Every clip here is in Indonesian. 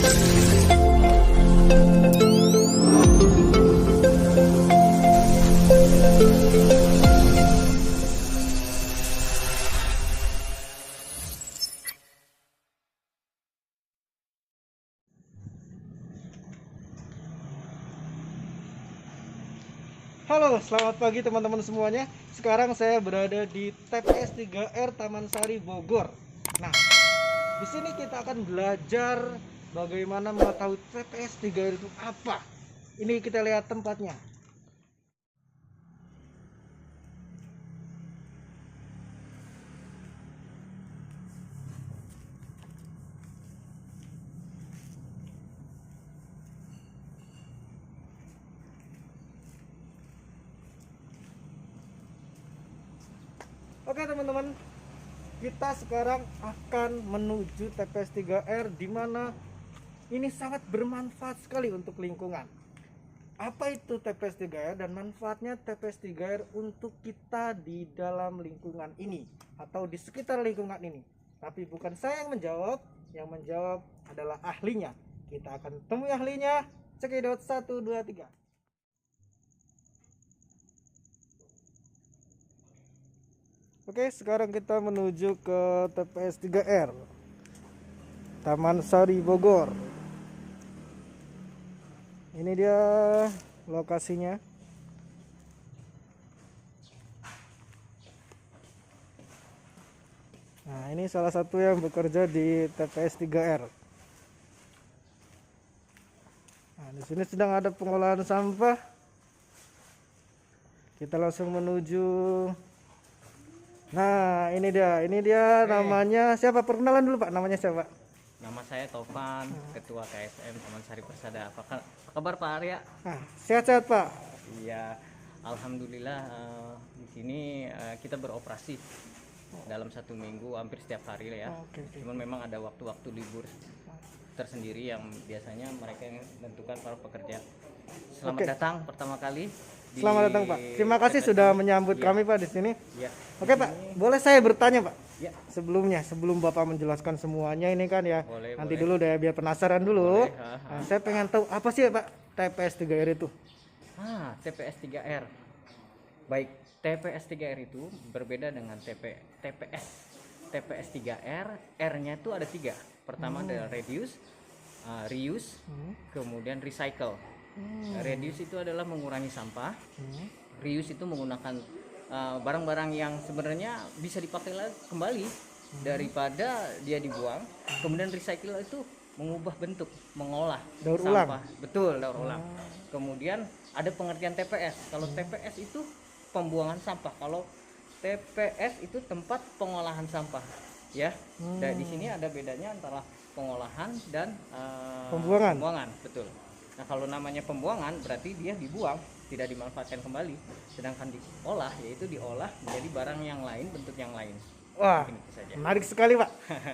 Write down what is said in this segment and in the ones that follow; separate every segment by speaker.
Speaker 1: Halo, selamat pagi teman-teman semuanya. Sekarang saya berada di TPS 3R Taman Sari Bogor. Nah, di sini kita akan belajar bagaimana mengetahui TPS 3R itu apa. Ini kita lihat tempatnya. Oke teman-teman, kita sekarang akan menuju TPS 3R di mana ini sangat bermanfaat sekali untuk lingkungan. Apa itu TPS 3R dan manfaatnya TPS 3R untuk kita di dalam lingkungan ini atau di sekitar lingkungan ini? Tapi bukan saya yang menjawab adalah ahlinya. Kita akan temui ahlinya. Cekidot 1, 2, 3. Oke, sekarang kita menuju ke TPS 3R Taman Sari Bogor. Ini dia lokasinya. Nah, ini salah satu yang bekerja di TPS 3R. Nah, di sini sedang ada pengolahan sampah. Kita langsung menuju. Nah, ini dia namanya siapa? Perkenalan dulu Pak, namanya siapa?
Speaker 2: Nama saya Topan, Ketua KSM Taman Sari Persada. Apa kabar Pak Arya?
Speaker 1: Nah, sehat-sehat Pak.
Speaker 2: Iya, alhamdulillah di sini kita beroperasi dalam 1 minggu hampir setiap hari lah ya.
Speaker 1: Oke.
Speaker 2: Cuman memang ada waktu-waktu libur tersendiri yang biasanya mereka yang menentukan para pekerja. Selamat datang pertama kali.
Speaker 1: Selamat datang Pak. Terima kasih sudah menyambut kami Pak di sini.
Speaker 2: Ya.
Speaker 1: Oke Pak, boleh saya bertanya Pak?
Speaker 2: Ya.
Speaker 1: Sebelum Bapak menjelaskan semuanya ini kan ya.
Speaker 2: Boleh,
Speaker 1: nanti
Speaker 2: boleh.
Speaker 1: dulu deh biar penasaran dulu.
Speaker 2: Boleh,
Speaker 1: Nah, saya pengen tahu apa sih Pak TPS 3R itu?
Speaker 2: TPS 3R. Baik, TPS 3R itu berbeda dengan TPS. TPS 3R, R-nya itu ada 3. Pertama adalah reduce, reuse, kemudian recycle. Reduce itu adalah mengurangi sampah. Reuse itu menggunakan barang-barang yang sebenarnya bisa dipakai lagi kembali daripada dia dibuang. Kemudian recycle itu mengubah bentuk, mengolah
Speaker 1: Daur
Speaker 2: sampah.
Speaker 1: ulang.
Speaker 2: Betul, daur ulang. Kemudian ada pengertian TPS. Kalau TPS itu pembuangan sampah. Kalau TPS itu tempat pengolahan sampah, ya. Dan di sini ada bedanya antara pengolahan dan pembuangan, betul. Nah, kalau namanya pembuangan berarti dia dibuang, tidak dimanfaatkan kembali. Sedangkan diolah yaitu diolah menjadi barang yang lain, bentuk yang lain.
Speaker 1: Wah,
Speaker 2: Mungkin itu saja.
Speaker 1: menarik sekali Pak.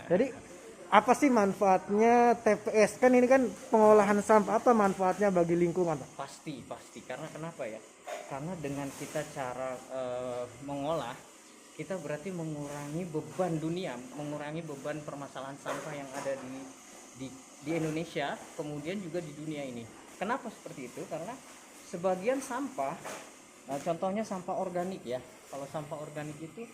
Speaker 1: Jadi apa sih manfaatnya TPS? Kan ini kan pengolahan sampah. Apa manfaatnya bagi lingkungan Pak?
Speaker 2: Pasti. Karena kenapa ya? Karena dengan kita cara mengolah, kita berarti mengurangi beban dunia, mengurangi beban permasalahan sampah yang ada di Indonesia, kemudian juga di dunia ini. Kenapa seperti itu? Karena sebagian sampah, contohnya sampah organik ya. Kalau sampah organik itu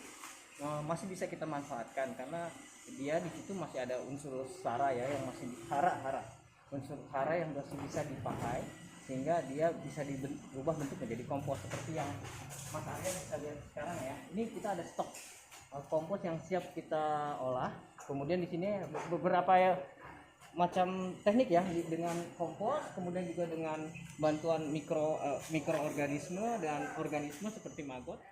Speaker 2: masih bisa kita manfaatkan karena dia di situ masih ada unsur hara ya, yang masih unsur hara yang masih bisa dipakai, sehingga dia bisa dirubah bentuk menjadi kompos seperti yang Mas Arya bisa lihat sekarang ya. Ini kita ada stok kompos yang siap kita olah. Kemudian di sini beberapa ya macam teknik ya, dengan kompos, kemudian juga dengan bantuan mikroorganisme dan organisme seperti maggot.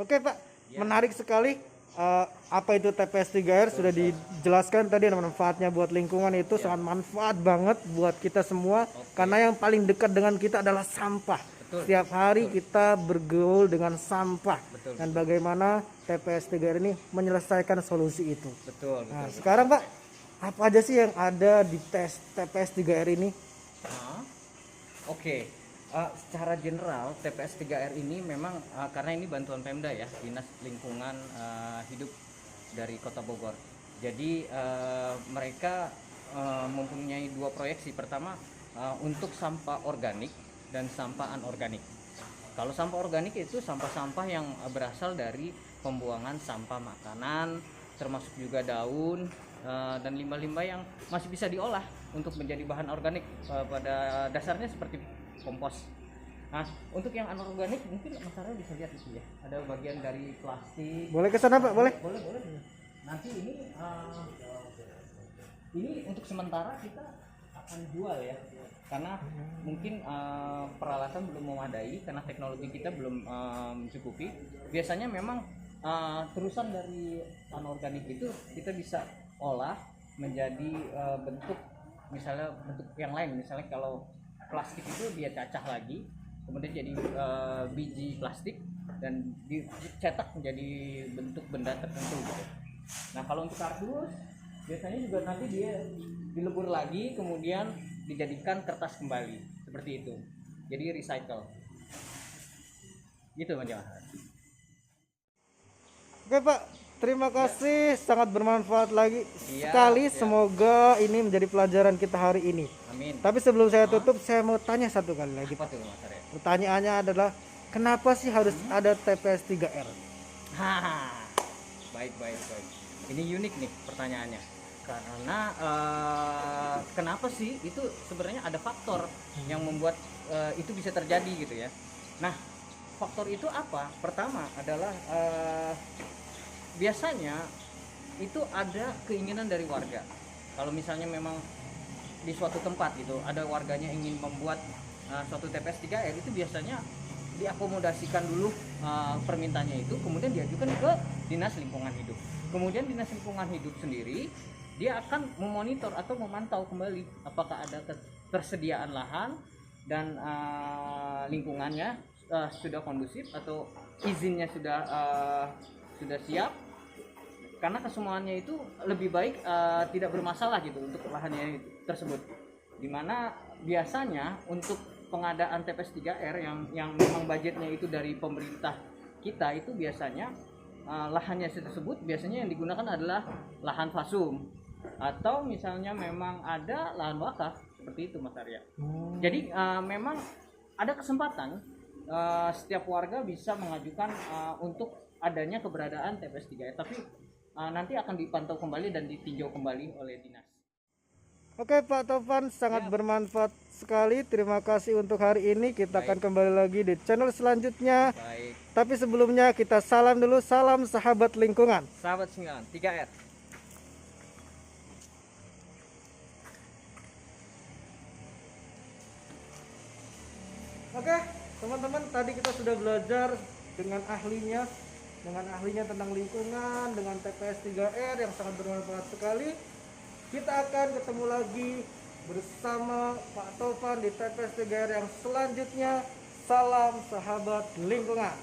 Speaker 1: Oke Pak, menarik sekali. Apa itu TPS 3R sudah dijelaskan tadi, manfaatnya buat lingkungan itu sangat manfaat banget buat kita semua. Karena yang paling dekat dengan kita adalah sampah. Setiap hari kita bergaul dengan sampah. Dan bagaimana TPS 3R ini menyelesaikan solusi itu. Nah, sekarang Pak, apa aja sih yang ada di TPS 3R ini?
Speaker 2: Secara general TPS 3R ini memang karena ini bantuan Pemda ya, Dinas Lingkungan Hidup dari Kota Bogor. Jadi mereka mempunyai dua proyeksi. Pertama, untuk sampah organik dan sampah anorganik. Kalau sampah organik itu sampah-sampah yang berasal dari pembuangan sampah makanan, termasuk juga daun dan limbah-limbah yang masih bisa diolah untuk menjadi bahan organik, pada dasarnya seperti kompos. Nah, untuk yang anorganik mungkin Mas Arya bisa lihat itu ya. Ada bagian dari plastik.
Speaker 1: Boleh ke sana, Pak? Boleh.
Speaker 2: Boleh. Nanti ini untuk sementara kita akan jual ya. Karena mungkin peralatan belum memadai, karena teknologi kita belum mencukupi. Biasanya memang terusan dari anorganik itu kita bisa olah menjadi bentuk, misalnya bentuk yang lain. Misalnya kalau plastik itu dia cacah lagi, kemudian jadi biji plastik dan dicetak menjadi bentuk benda tertentu gitu. Nah, kalau untuk kardus biasanya juga nanti dia dilebur lagi, kemudian dijadikan kertas kembali seperti itu, jadi recycle gitu Mas Jawa.
Speaker 1: Oke Pak, terima kasih, sangat bermanfaat lagi
Speaker 2: Iya,
Speaker 1: sekali.
Speaker 2: iya.
Speaker 1: Semoga ini menjadi pelajaran kita hari ini.
Speaker 2: Amin.
Speaker 1: Tapi sebelum saya tutup, saya mau tanya satu kali lagi.
Speaker 2: Apa tuh Mas Arya?
Speaker 1: Pertanyaannya adalah, kenapa sih harus ada TPS 3R?
Speaker 2: Baik. Ini unik nih pertanyaannya. Karena kenapa sih itu sebenarnya ada faktor yang membuat itu bisa terjadi gitu ya. Nah, faktor itu apa? Pertama adalah biasanya itu ada keinginan dari warga. Kalau misalnya memang di suatu tempat gitu ada warganya ingin membuat suatu TPS 3R, itu biasanya diakomodasikan dulu permintaannya itu, kemudian diajukan ke Dinas Lingkungan Hidup. Kemudian Dinas Lingkungan Hidup sendiri dia akan memonitor atau memantau kembali apakah ada ketersediaan lahan dan lingkungannya sudah kondusif atau izinnya sudah siap. Karena kesemuanya itu lebih baik tidak bermasalah gitu untuk lahannya tersebut. Dimana biasanya untuk pengadaan TPS 3R yang memang budgetnya itu dari pemerintah kita, itu biasanya lahannya tersebut biasanya yang digunakan adalah lahan fasum, atau misalnya memang ada lahan wakaf seperti itu Mas Arya. Jadi memang ada kesempatan setiap warga bisa mengajukan untuk adanya keberadaan TPS 3R, tapi nanti akan dipantau kembali dan ditinjau kembali oleh dinas.
Speaker 1: Oke Pak Tovan, sangat bermanfaat sekali. Terima kasih untuk hari ini. Kita akan kembali lagi di channel selanjutnya.
Speaker 2: Baik.
Speaker 1: Tapi sebelumnya kita salam dulu, salam sahabat lingkungan.
Speaker 2: Sahabat Singgalan 3R.
Speaker 1: Oke, teman-teman, tadi kita sudah belajar dengan ahlinya tentang lingkungan, dengan TPS 3R yang sangat bermanfaat sekali. Kita akan ketemu lagi bersama Pak Tovan di TPS 3R yang selanjutnya. Salam sahabat lingkungan.